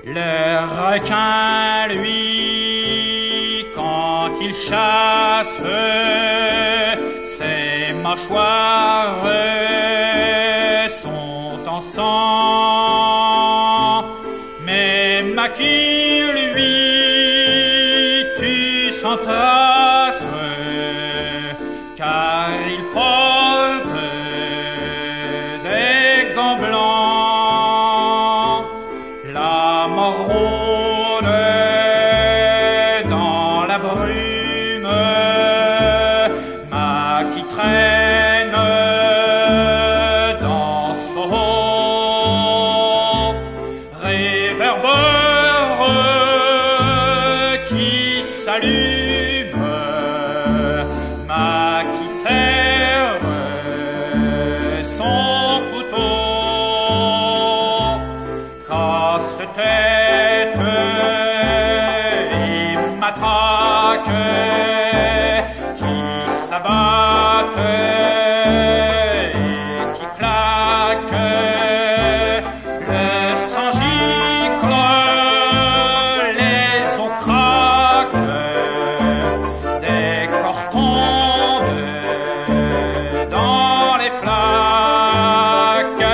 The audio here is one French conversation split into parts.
Le requin, lui, quand il chasse, ses mâchoires sont en sang. Mais Maki, lui, tue sans trace, car il porte des gants blancs. La mort rôde dans la brume, Maki traîne dans son réverbère qui s'allume, Maki serre son couteau. Casse-tête et matraque qui s'abattent et qui claquent, le sang gicle, les os craquent, des corps tombent dans les flaques.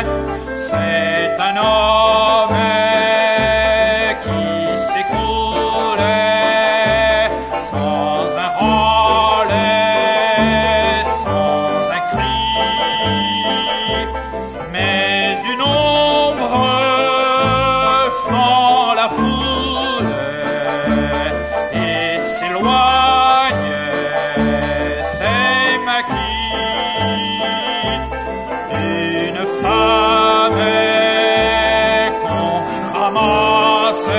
C'est un homme qui s'écoule sans un rôle, sans un cri, mais une ombre fend la foule et s'éloigne. C'est Maki, une femme qu'on ramasse,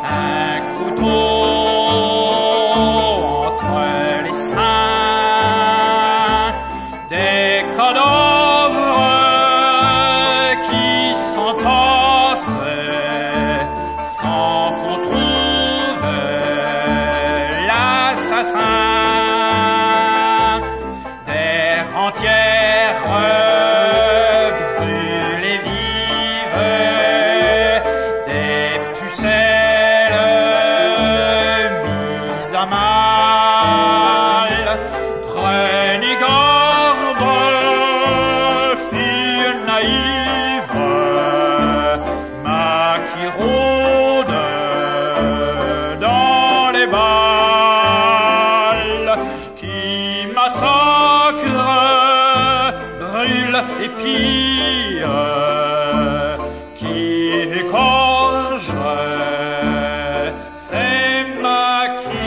un couteau entre les seins, des cadavres qui s'entassent sans qu'on trouve l'assassin. Des rentières brûlées vives, des pucelles mises à mal. Prenez garde, filles naïves, Maki rôde dans les balles, qui massacre, brûle et pille, qui égorge. C'est Maki.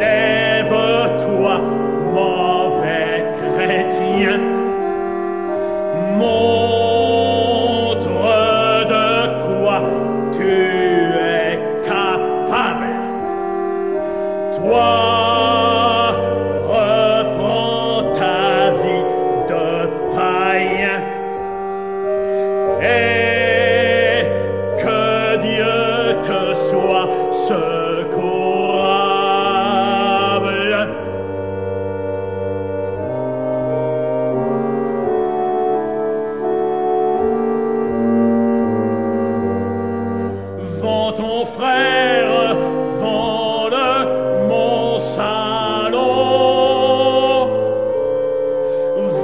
Lève-toi, mauvais chrétien, montre de quoi tu es capable. Toi, reprends ta vie de païen et que Dieu te soit secourable. Vends ton frère, vends-le mon salaud.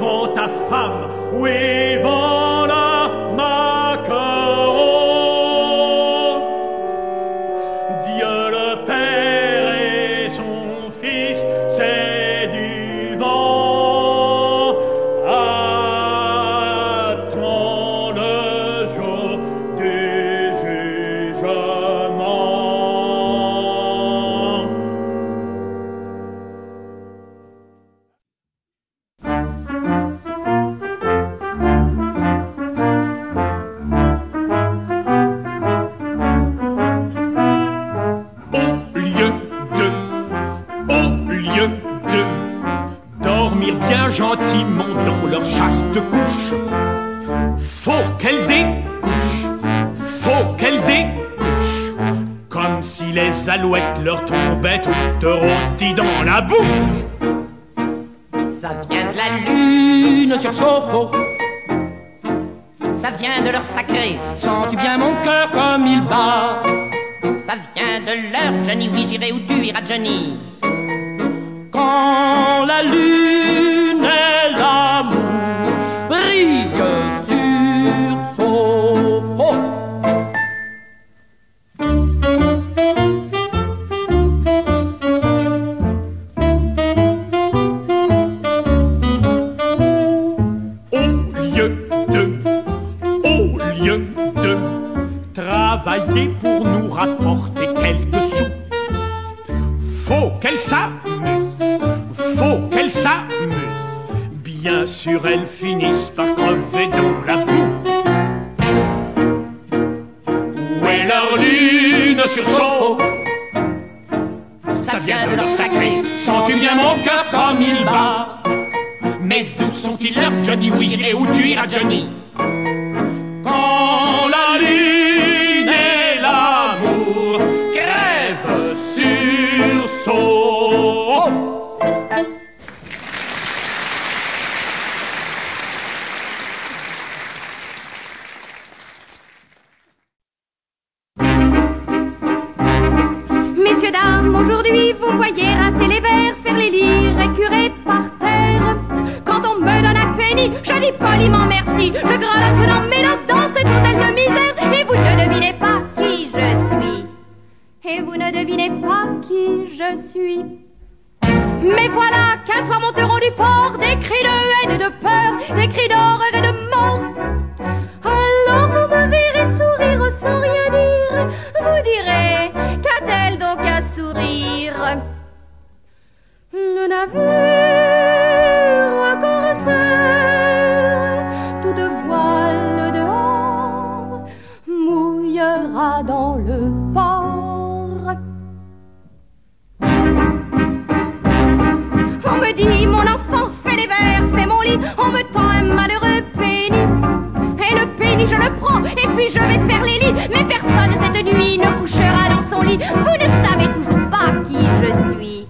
Vends ta femme, oui, vends-la ma Faut qu'elle découche, faut qu'elle découche, comme si les alouettes leur tombaient toutes rôties dans la bouche. Ça vient de la lune sur son pot, ça vient de leur sacré, sens-tu bien mon cœur comme il bat? Ça vient de leur Johnny, oui j'irai où tu iras Johnny. Quand la lune et l'amour brillent sur son pot. Au lieu de travailler pour nous rapporter quelques sous, faut qu'elle s'amuse, faut qu'elle s'amuse. Bien sûr, elles finissent par crever dans la boue. Où est leur lune sur son? Ça vient de leur sacré, sens-tu bien mon cœur comme il bat? Mais où sont-ils leurs Johnny? Oui, j'irai où tu iras Johnny. Quand la lune et l'amour crèvent sur son. Messieurs, dames, aujourd'hui vous voyez rincer les verres, faire les lits, récurer par terre. Quand on me donne un penny, je dis poliment merci. Je grelotte dans mes notes dans cet hôtel de misère. Et vous ne devinez pas qui je suis. Et vous ne devinez pas qui je suis. Mais voilà qu'un soir monteront du port des cris de haine et de peur, des cris d'horreur et de mort. Alors vous me verrez sourire sans rien dire. Vous direz, qu'a-t-elle donc à sourire? Le navire à corsaire, tout de voile dehors, mouillera dans le port. On me dit, mon enfant, fais des vers, fais mon lit. On me tend un malheureux penny. Et le penny, je le prends, et puis je vais faire les lits. Mais personne cette nuit ne couchera dans son lit. Vous ne savez toujours pas qui je suis.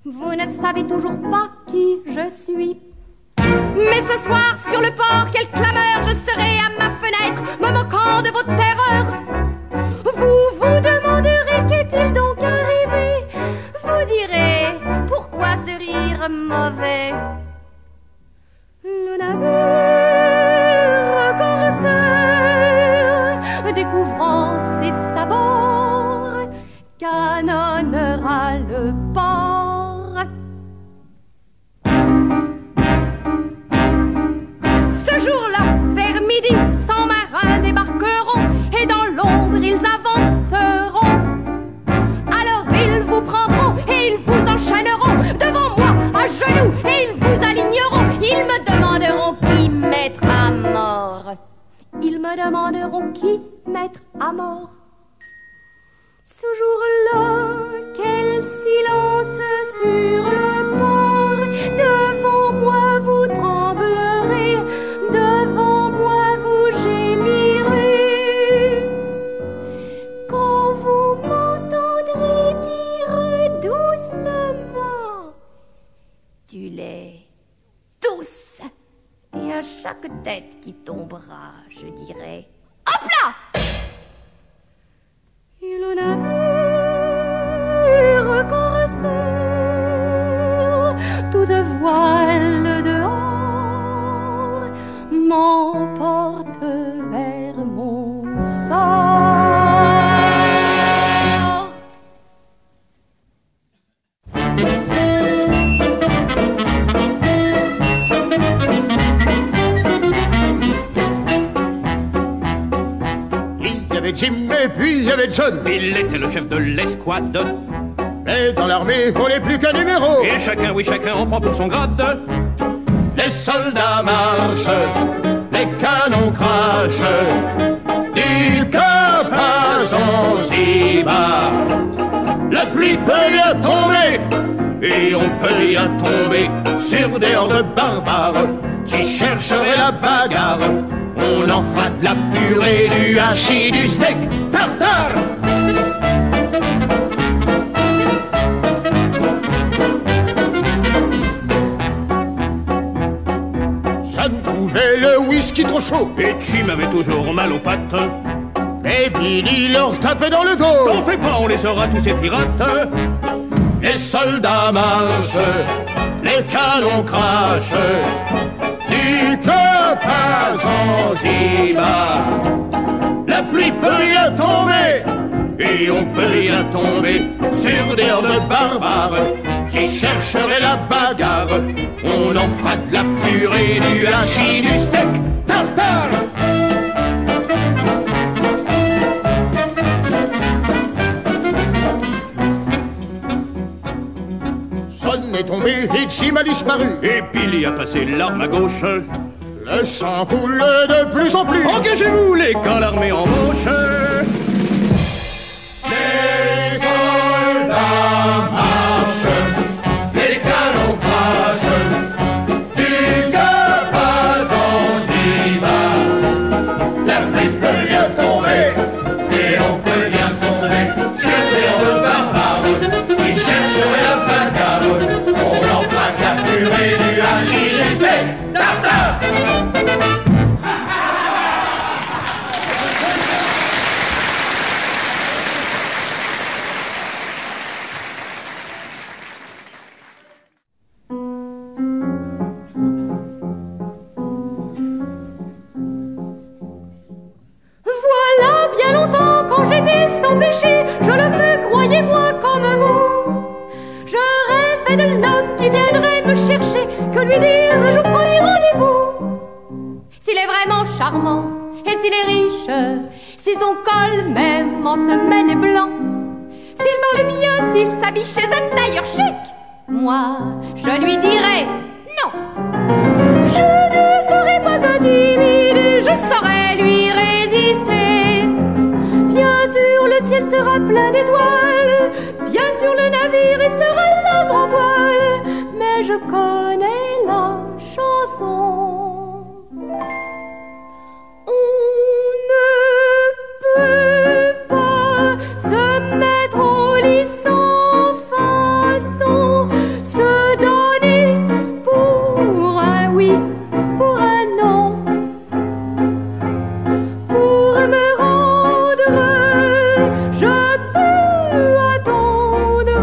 Vous ne savez toujours pas qui je suis. Mais ce soir, sur le port, quelle clameur, je serai à ma fenêtre, me moquant de vos terreurs. Vous vous demanderez qu'est-il donc arrivé. Vous direz, pourquoi ce rire mauvais? Le navire corsaire, découvrant ses sabords, canonnera le port. Ce jour-là, vers midi, 100 marins débarqueront et dans l'ombre ils avanceront. Alors ils vous prendront et ils vous enchaîneront devant moi à genoux et ils vous aligneront. Ils me demanderont qui mettre à mort. Ils me demanderont qui mettre à mort. Ce jour-là, quel silence sur le port. Devant moi vous tremblerez, devant moi vous gémirez. Quand vous m'entendrez dire doucement, tu l'es douce. Et à chaque tête qui tombera, je dirai hop là! Et le navire corsaire, tout de voile dehors, m'emporte vers mon sort. Il y avait Jim et puis il y avait John. Il était le chef de l'escouade. Mais dans l'armée, on n'est plus qu'un numéro. Et chacun, oui, chacun, on prend pour son grade. Les soldats marchent, les canons crachent, du Cap à Zanzibar. La pluie peut y tomber, et on peut y tomber sur des hordes barbares qui chercheraient la bagarre. On On en fera de la purée, du hachis, du steak tartare. Sam trouvait le whisky trop chaud Et Jim avait toujours mal aux pattes. et Billy leur tapait dans le dos. T'en fais pas, on les aura tous ces pirates. Les soldats marchent, les canons crachent, du Cap à Zanzibar. La pluie peut rien tomber, et on peut rien tomber sur des hordes barbares qui chercheraient la bagarre. On en fera de la purée, du hachis, du steak tartare. Son est tombé et Jim a disparu. Et Billy a passé l'arme à gauche. Le sang coule de plus en plus. Engagez-vous les quand l'armée embauche. Les soldats marchent, les canons crachent, du Cap à Zanzibar. La pluie peut bien tomber, et on peut bien tomber sur des hordes barbares qui chercheraient la bagarre. On en fera de la purée, du hachis, du steak tartare. Voilà bien longtemps quand j'étais sans péché, je le fus, croyez-moi, comme vous. Je rêvais de l'homme qui viendrait me chercher, que lui dirais-je au premier rendez-vous. S'il est vraiment charmant et s'il est riche, si son col même en semaine est blanc, s'il parle bien, s'il s'habille chez un tailleur chic, moi je lui dirais non. Je ne serai pas intimidée, je saurai lui résister. Bien sûr le ciel sera plein d'étoiles, bien sûr le navire il sera l'ombre en voile, mais je connais la chanson. On ne peut pas se mettre au lit sans façon, se donner pour un oui, pour un non, pour me rendre, je peux attendre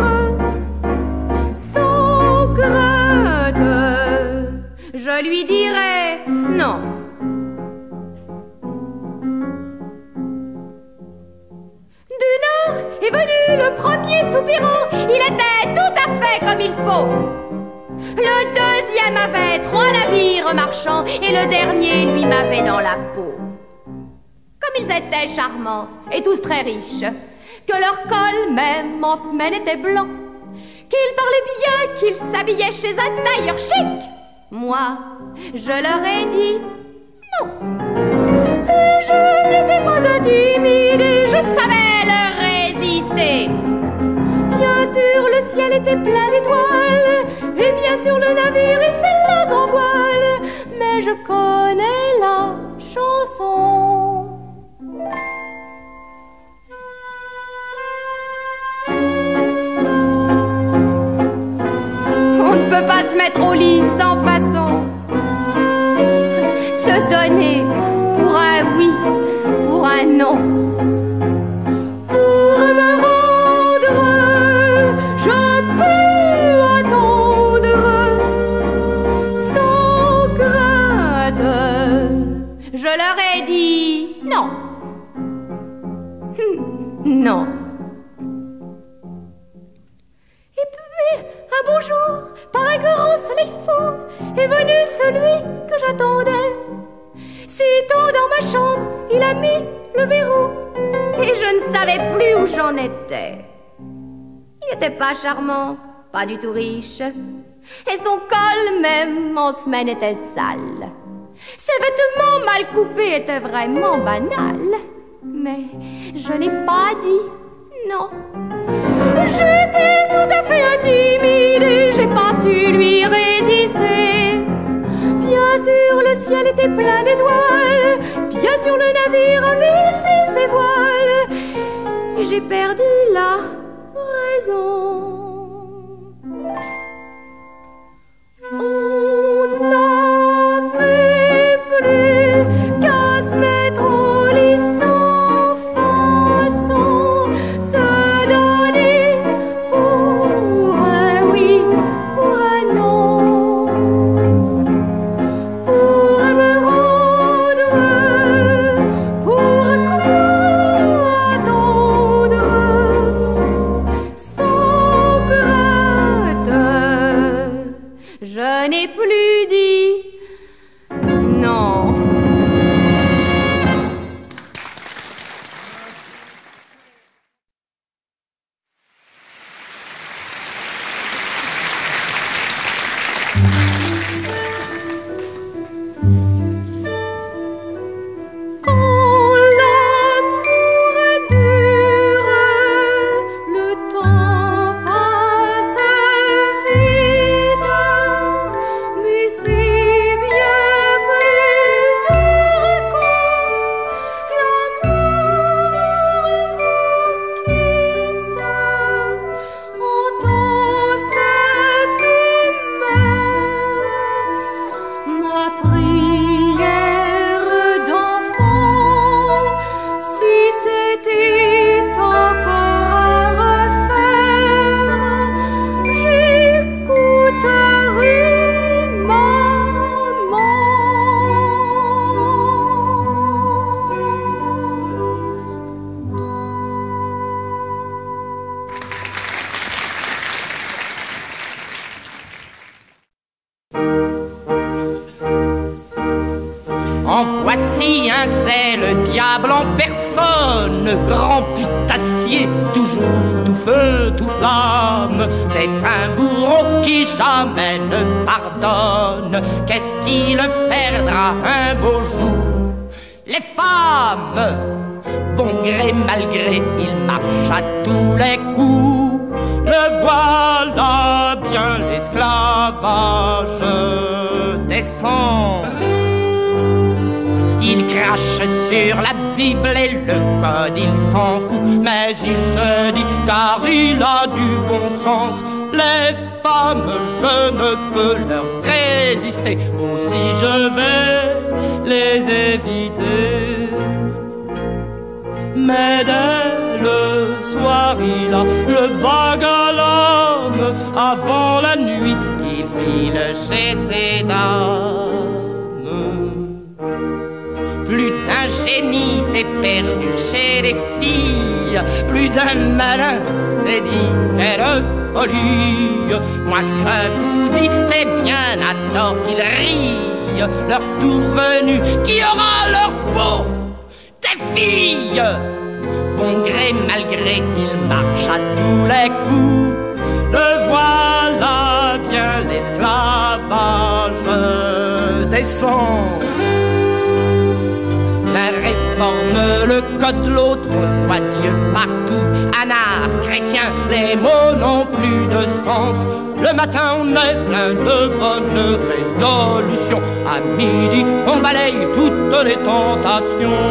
sans crainte. Je lui dirai non. Du nord est venu le premier soupirant, il était tout à fait comme il faut. Le deuxième avait 3 navires marchands et le dernier lui m'avait dans la peau. Comme ils étaient charmants et tous très riches, que leur col même en semaine était blanc, qu'ils parlaient bien, qu'ils s'habillaient chez un tailleur chic, moi je leur ai dit non. Et je n'étais pas intimidée, je savais leur résister. Bien sûr le ciel était plein d'étoiles, et bien sûr le navire et ses lames en voile, mais je connais la chanson. On ne peut pas se mettre au lit sans façon, se donner pour un oui, pour un non, pour me rendre, je peux attendre sans crainte. Je leur ai dit non. Non. Et puis, un beau jour, par un grand soleil faux, est venu celui que j'attendais. Sitôt dans ma chambre, il a mis le verrou, et je ne savais plus où j'en étais. Il n'était pas charmant, pas du tout riche, et son col même en semaine était sale. Ses vêtements mal coupés étaient vraiment banals, mais je n'ai pas dit non. J'étais tout à fait intimidée, j'ai pas su lui résister. Bien sûr le ciel était plein d'étoiles, voiles et j'ai perdu la raison. On n'avait plus qu'à se mettre au lit sans façon, se donner pour un oui, pour un non, pour me rendre, pour attendre, sans crainte. Je n'ai plus dit non. Quand l'amour dure, le temps passe vite, mais c'est bien plus dur quand l'amour vous quitte. Entends cette ma prière d'enfant, si c'était encore à refaire, j'écouterais maman. En voici un, c'est le diable en personne, grand putassier, toujours tout feu, tout flamme. C'est un bourreau qui jamais ne pardonne. Qu'est-ce qui le perdra un beau jour? Les femmes, bon gré, mal gré, il marche à tous les coups. Le voilà bien l'esclavage des sens. Il crache sur la Bible et le code, il s'en fout, mais il se dit car il a du bon sens. Les femmes, je ne peux leur résister, aussi je vais les éviter. Mais dès le soir, il a le vague à l'âme. Avant la nuit, il file chez ses dames. Plus d'un génie s'est perdu chez les filles, plus d'un malin s'est dit quelle folie. Moi je vous dis, c'est bien à tort qu'ils rient, leur tour venu qui aura leur peau des filles. Bon gré, mal gré, il marche à tous les coups. Le voilà bien l'esclavage des sens. L'un réforme le code, l'autre voit Dieu partout. Anard, chrétien, les mots n'ont plus de sens. Le matin on est plein de bonnes résolutions. À midi on balaye toutes les tentations.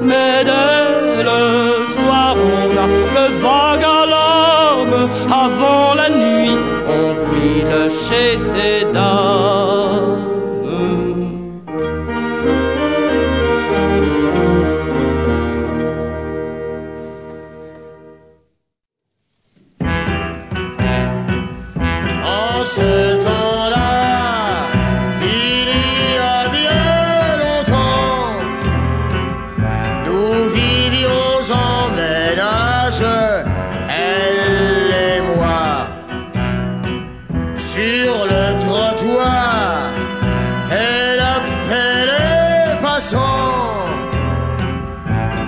Mais dès le soir on a le vague à l'âme. Avant la nuit on file chez ses dames. Ce temps-là, il y a bien longtemps, nous vivions en ménage, elle et moi, sur le trottoir, elle appelait les passants,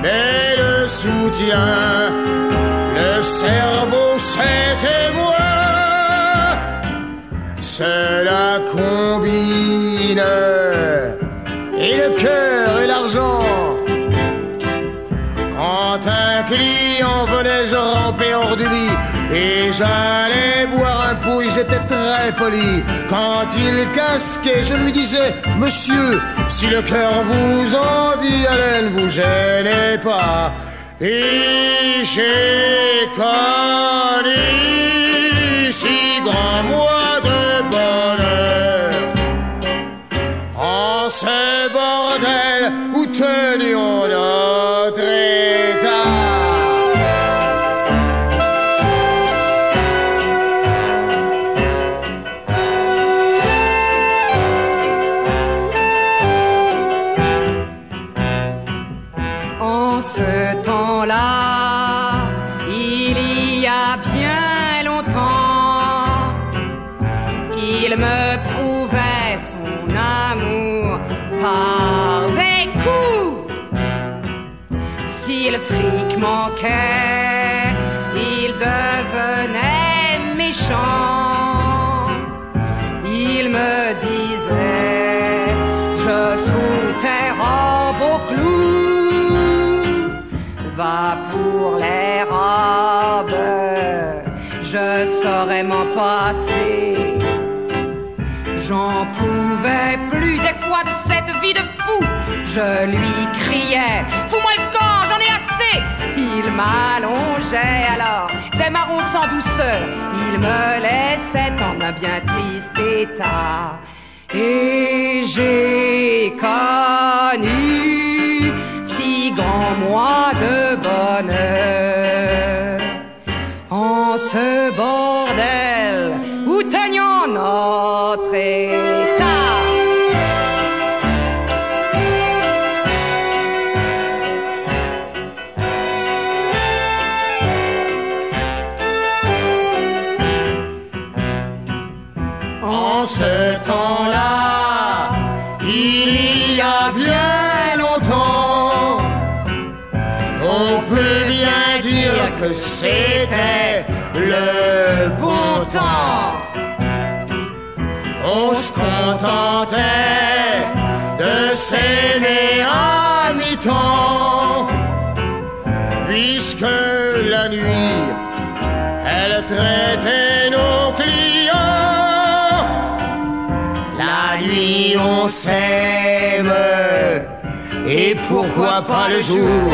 mais le soutien, le cerveau, c'était moi. Cela combine et le cœur et l'argent. Quand un client venait, je rampais hors du lit et j'allais boire un pot. Ils étaient très polis. Quand ils casquaient, je lui disais: monsieur, si le cœur vous en dit haleine, ne vous gênez pas. Et j'ai connu si grand mois de bonheur en ce bordel où tenions notre état. En ce temps-là, il y a bien longtemps, il me prouvait son amour par des coups. Si le fric manquait, il devenait méchant. Il me disait: je fous tes robes au clou. Va pour les robes, je saurais m'en passer. J'en pouvais plus des fois de cette vie de fou. Je lui criais: fous-moi le camp, j'en ai assez. Il m'allongeait alors des marrons sans douceur. Il me laissait en un bien triste état. Et j'ai connu si grand mois de bonheur en ce bordel où tenions notre état. En ce temps-là, il y a bien longtemps, on peut bien dire que c'était le bon temps. On se contentait de s'aimer à mi-temps, puisque la nuit, elle traitait nos clients. La nuit on s'aime, et pourquoi pas le jour.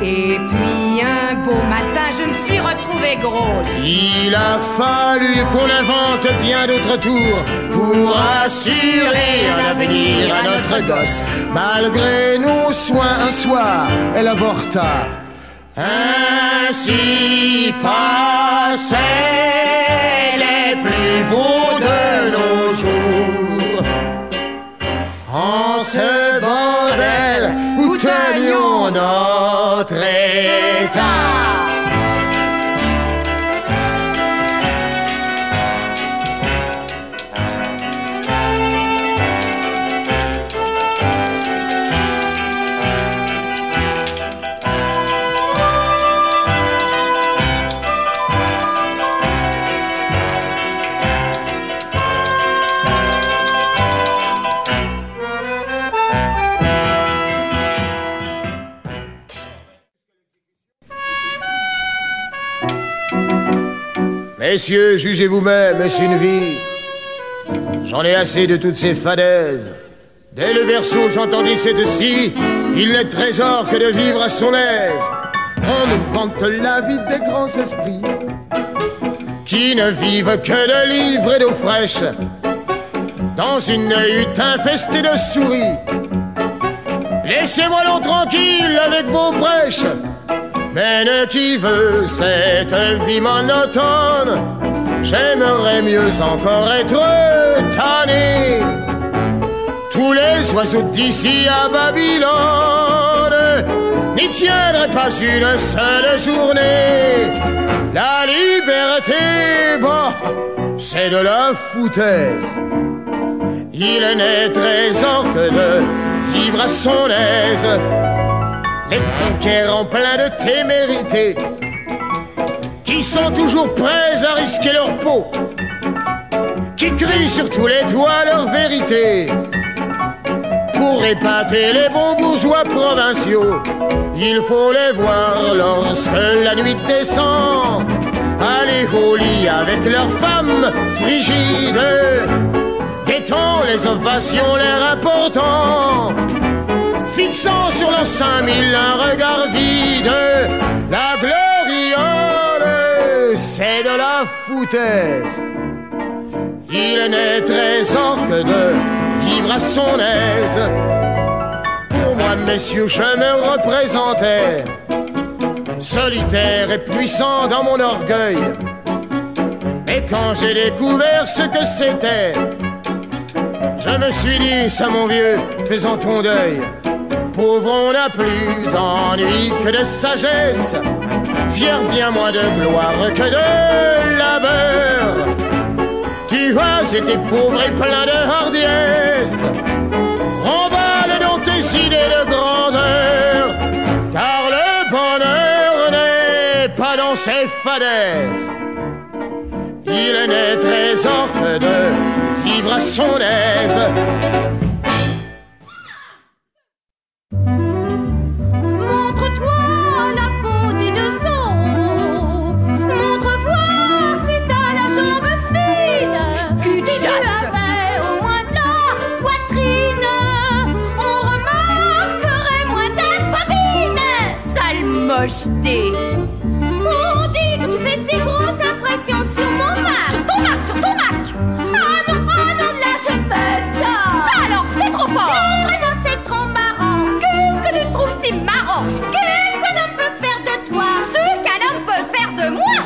Et puis un beau matin, je me suis retrouvée grosse. Il a fallu qu'on invente bien d'autres tours pour assurer un avenir à notre gosse. Malgré nos soins, un soir, elle avorta. Ainsi passaient les plus beaux de nos jours. En ce bordel où tenions notre état. Messieurs, jugez vous-même, est-ce une vie? J'en ai assez de toutes ces fadaises. Dès le berceau, j'entendis cette scie: il n'est trésor que de vivre à son aise. On nous vante la vie des grands esprits qui ne vivent que de livres et d'eau fraîche dans une hutte infestée de souris. Laissez-moi l'eau tranquille avec vos prêches. Mais qui veut cette vie monotone? J'aimerais mieux encore être tanné. Tous les oiseaux d'ici à Babylone n'y tiendraient pas une seule journée. La liberté, bah, c'est de la foutaise. Il n'est trésor que de vivre à son aise. Les conquérants pleins de témérité, qui sont toujours prêts à risquer leur peau, qui crient sur tous les toits leur vérité, pour pour épater les bons bourgeois provinciaux. Il faut les voir lorsque la nuit descend, aller au lit avec leurs femmes frigides, guettant les ovations, l'air important, fixant sur leurs 5000 un regard vide. La gloriole, c'est de la foutaise. Il n'est trésor que de vivre à son aise. Pour moi, messieurs, je me représentais solitaire et puissant dans mon orgueil. Et quand j'ai découvert ce que c'était, je me suis dit, ça mon vieux, faisant ton deuil. Pauvre, on n'a plus d'ennui que de sagesse, fier bien moins de gloire que de labeur. Tu as été pauvre et plein de hardiesse, remballe donc tes idées de grandeur, car le bonheur n'est pas dans ses fadaises. Il n'est trésor que de vivre à son aise. On dit que tu fais si grosse impression sur mon Mac. Sur ton Mac. Ah non, là je me dors. Ça alors, c'est trop fort. Non, vraiment c'est trop marrant. Qu'est-ce que tu trouves si marrant? Qu'est-ce qu'un homme peut faire de toi? Ce qu'un homme peut faire de moi?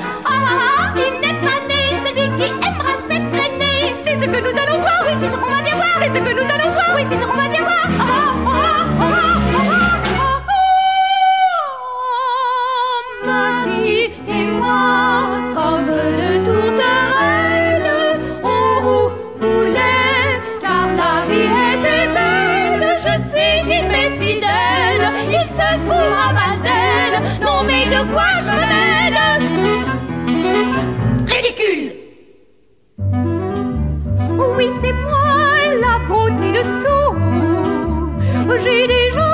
Il n'est pas né celui qui aimera s'entraîner. C'est ce que nous allons voir. Oui, c'est ce qu'on va bien voir. C'est ce que nous allons voir. Oui, c'est ce qu'on va bien voir. Et moi, comme de tourterelles, on roulait, car la vie était belle. Je sais qu'il m'est fidèle, il se fout à mal d'elle. Non mais de quoi je mêle? Ridicule! Oui, c'est moi, la beauté de sceau. J'ai déjà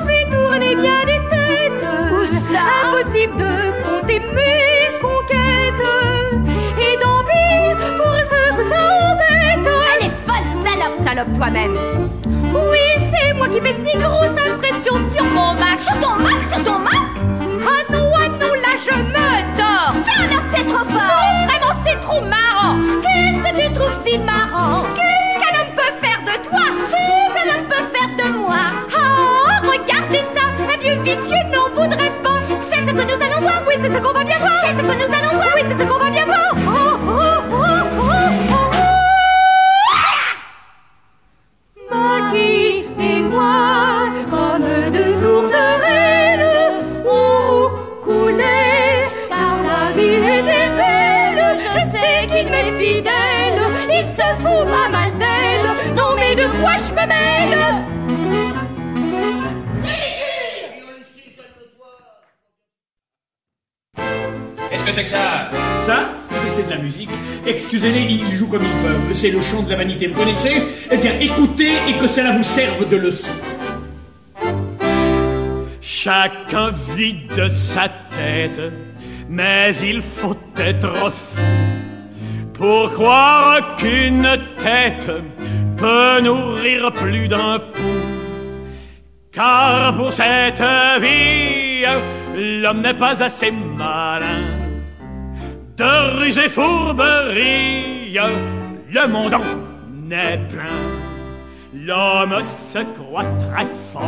fait tourner bien des têtes. Impossible de compter mes conquêtes. Et tant pis pour ceux que ça embête. Elle est folle, salope toi-même. Oui, c'est moi qui fais si grosse impression sur mon Mac. Sur ton Mac? Ah non, là je me dors. Ça alors c'est trop fort. Non, vraiment c'est trop marrant. Qu'est-ce que tu trouves si marrant? Qu'est-ce qu'un homme peut faire de toi? Ce qu'un homme peut faire de moi. Ah, regardez ça, un vieux vicieux n'en voudrait pas. C'est ce que nous allons voir, oui, c'est ce qu'on va bien voir. C'est ce que nous allons voir, oui, c'est ce qu'on va bien voir. Maggie et moi, comme deux tourterelles, on coulait, car la vie était belle. Je sais qu'il m'est fidèle, il se fout pas mal d'elle. Non mais de quoi je me mêle? Qu'est-ce que c'est que ça? Ça, c'est de la musique. Excusez-les, ils jouent comme ils peuvent. C'est le chant de la vanité, vous connaissez? Eh bien, écoutez et que cela vous serve de leçon. Chacun vide sa tête, mais il faut être fou pour croire qu'une tête peut nourrir plus d'un pouls. Car pour cette vie, l'homme n'est pas assez malin. De ruse et fourberie, le monde en est plein. L'homme se croit très fort,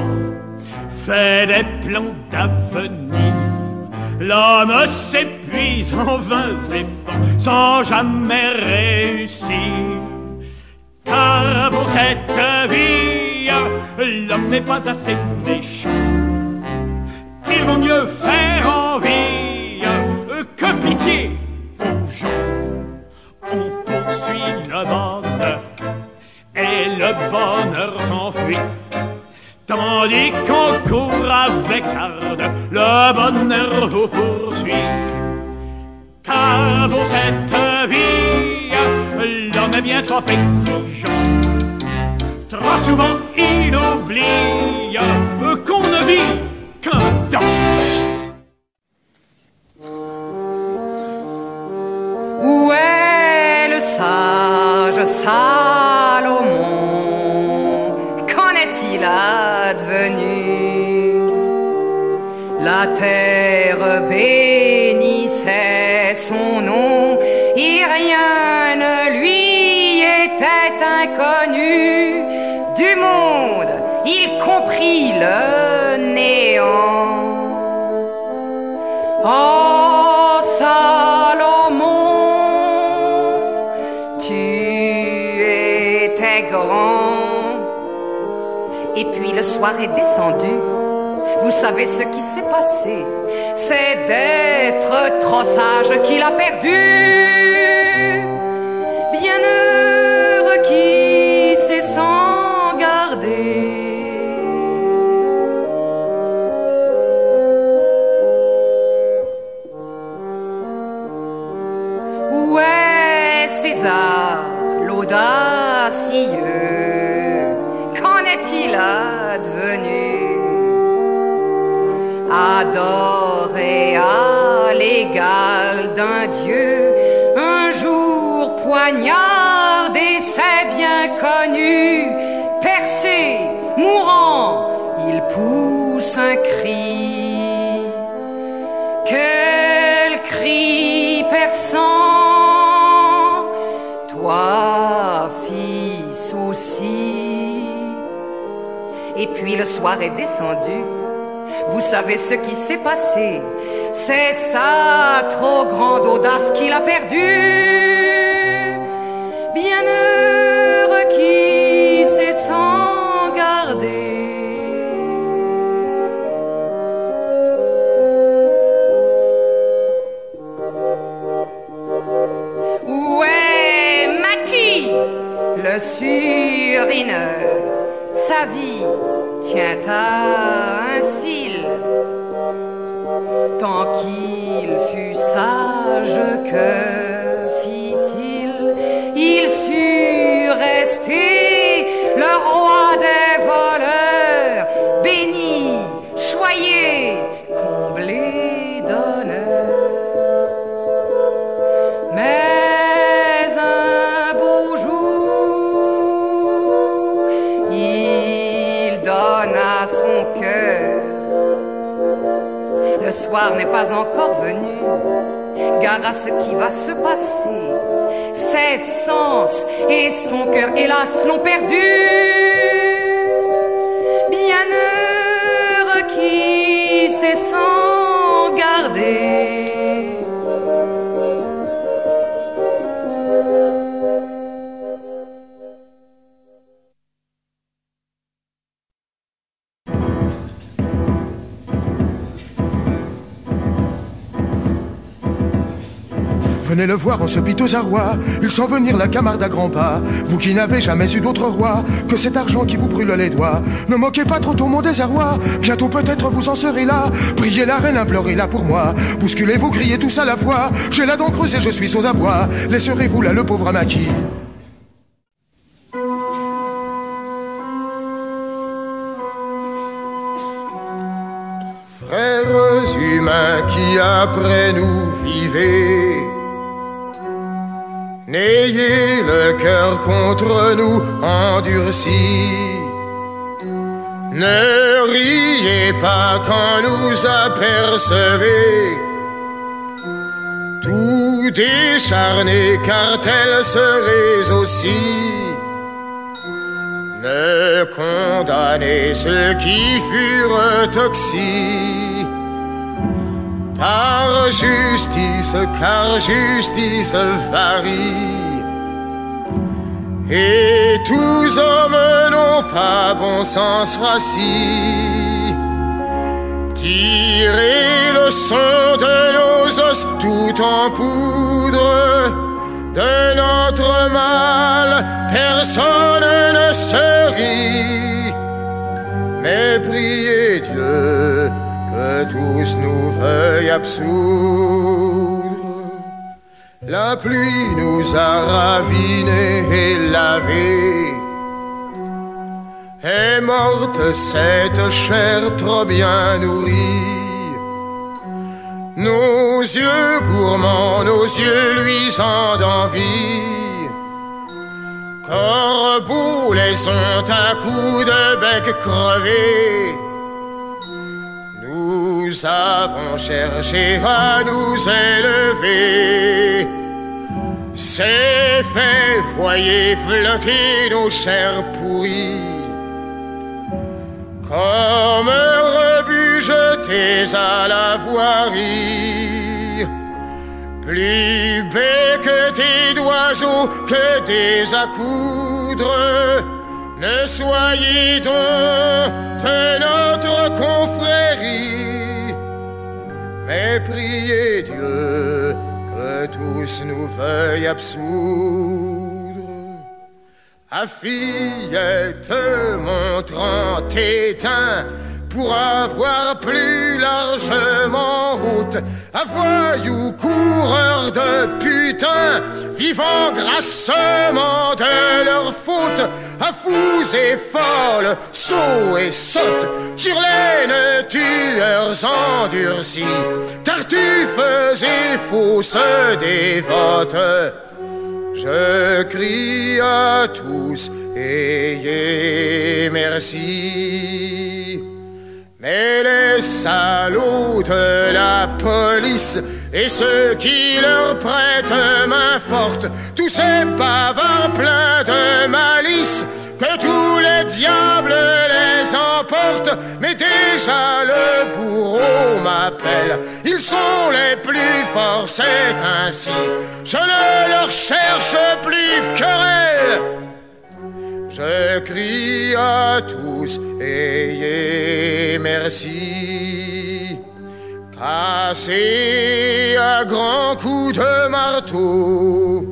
fait des plans d'avenir. L'homme s'épuise en vains efforts sans jamais réussir. Car pour cette vie, l'homme n'est pas assez méchant. Il vaut mieux faire envie que pitié aux gens. On poursuit le bonheur et le bonheur s'enfuit, tandis qu'on court avec garde, le bonheur vous poursuit. Car pour cette vie, l'homme est bien trop exigeant. Trop souvent il oublie oublie qu'on ne vit qu'un temps. Où est le sage Salomon? Qu'en est-il advenu? La terre bénissait son nom et rien ne lui était inconnu. Du monde, il comprit le néant. Oh Salomon, tu étais grand. Et puis le soir est descendu. Vous savez ce qui s'est passé? C'est d'être trop sage qu'il a perdu. Bienheureux qui sait s'en garder. Où est César, l'audacieux? Qu'en est-il advenu? Adoré à l'égal d'un dieu, un jour poignardé, c'est bien connu. Percé, mourant, il pousse un cri. Quel cri perçant, toi, fils aussi. Et puis le soir est descendu. Vous savez ce qui s'est passé? C'est sa trop grande audace qu'il a perdue. Bienheureux qui sait s'en garder. Où est Maquis, le surineur? Sa vie tient à un fil. Tant qu'il fut sage, que fit-il? Il sut rester le roi des voleurs, béni, choyé, comblé d'honneur. Mais un beau jour, il donna son cœur. Le soir n'est pas encore venu. Gare à ce qui va se passer. Ses sens et son cœur, hélas, l'ont perdu. Bienheureux qui sait s'en garder. Venez le voir en ce piteux arroi, il sent venir la Camarde à grands pas. Vous qui n'avez jamais eu d'autre roi que cet argent qui vous brûle les doigts. Ne moquez pas trop tôt mon désarroi, bientôt peut-être vous en serez là. Priez la reine, implorez-la pour moi. Bousculez-vous, criez tous à la fois. J'ai la dent creuse et je suis aux abois. Laisserez-vous là le pauvre Maquis? Frères humains qui après nous vivez, n'ayez le cœur contre nous endurci. Ne riez pas quand nous apercevez, tout décharnés, car tels serait aussi. Ne condamnez ceux qui furent toxiques par justice, car justice varie. Et tous hommes n'ont pas bon sens rassis. Tirez le son de nos os tout en poudre. De notre mal, personne ne se rit. Mais priez Dieu que tous nous veuillent absoudre. La pluie nous a ravinés et lavés. est morte cette chair trop bien nourrie. Nos yeux gourmands, nos yeux luisants d'envie, corbeaux les ont à coups de bec crevé. Nous avons cherché à nous élever. C'est fait, voyez flotter nos chairs pourries, comme rebus jetés à la voirie. Plus becquetés d'oiseaux que des accoudres, ne soyez donc de notre confrérie, mais priez Dieu que tous nous veuillent absoudre. À fillette montrant tes teints pour avoir plus largement route, à voyous coureurs de putain, vivant grassement de leur faute, à fous et folles, sots et sottes, turlaines, tueurs endurcis, tartuffes et fausses dévotes. Je crie à tous, ayez merci. Mais les salauds de la police et ceux qui leur prêtent main forte, tous ces bavards pleins de malice, que tous les diables les emportent. Mais déjà le bourreau m'appelle, ils sont les plus forts, c'est ainsi. Je ne leur cherche plus querelle. Je crie à tous, ayez merci. Cassez à grands coups de marteau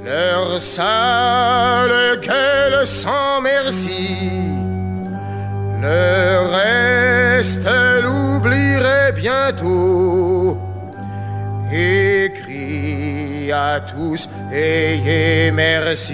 leur sale gueule sans merci. Le reste l'oublierai bientôt. Et crie à tous, ayez merci.